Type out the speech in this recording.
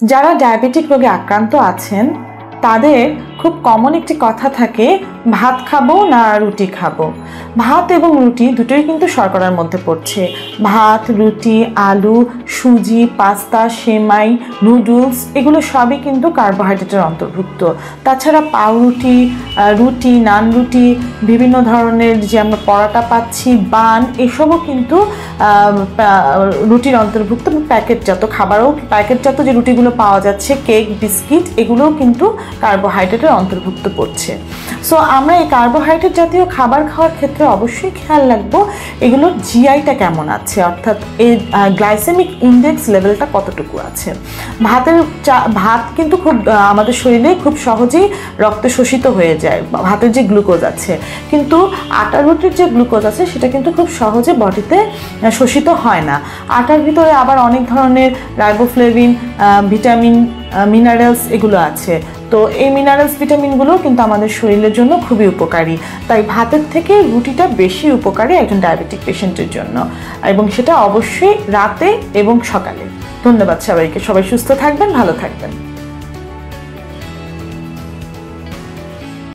যারা ডায়াবেটিক রোগে আক্রান্ত আছেন তাদের খুব কমন একটি কথা থাকে, ভাত খাবো না রুটি খাবো। ভাত এবং রুটি দুটোই কিন্তু শর্করার মধ্যে পড়ছে। ভাত, রুটি, আলু, সুজি, পাস্তা, সেমাই, নুডলস এগুলো সবই কিন্তু কার্বোহাইড্রেটের অন্তর্ভুক্ত। তাছাড়া পাউরুটি, রুটি, নান রুটি, বিভিন্ন ধরনের যে আমরা পরোটা পাচ্ছি, বান, এসবও কিন্তু রুটির অন্তর্ভুক্ত। প্যাকেটজাত খাবারও, প্যাকেটজাত যে রুটিগুলো পাওয়া যাচ্ছে, কেক, বিস্কিট, এগুলোও কিন্তু কার্বোহাইড্রেটের অন্তর্ভুক্ত পড়ছে। সো আমরা এই কার্বোহাইড্রেট জাতীয় খাবার খাওয়ার ক্ষেত্রে অবশ্যই খেয়াল রাখবো এগুলোর জিআইটা কেমন আছে, অর্থাৎ এই গ্লাইসেমিক ইন্ডেক্স লেভেলটা কতটুকু আছে। ভাত কিন্তু খুব আমাদের শরীরে খুব সহজেই রক্তে শোষিত হয়ে যায়, ভাতের যে গ্লুকোজ আছে, কিন্তু আটার রুটির যে গ্লুকোজ আছে সেটা কিন্তু খুব সহজে বডিতে শোষিত হয় না। আটার ভিতরে আবার অনেক ধরনের রাইবোফ্লেভিন, ভিটামিন, মিনারেলস এগুলো আছে। তো এই মিনারেলস, ভিটামিনগুলো কিন্তু আমাদের শরীরের জন্য খুবই উপকারী। তাই ভাতের থেকে রুটিটা বেশি উপকারী একজন ডায়াবেটিক পেশেন্টের জন্য, এবং সেটা অবশ্যই রাতে এবং সকালে। ধন্যবাদ সবাইকে। সবাই সুস্থ থাকবেন, ভালো থাকবেন।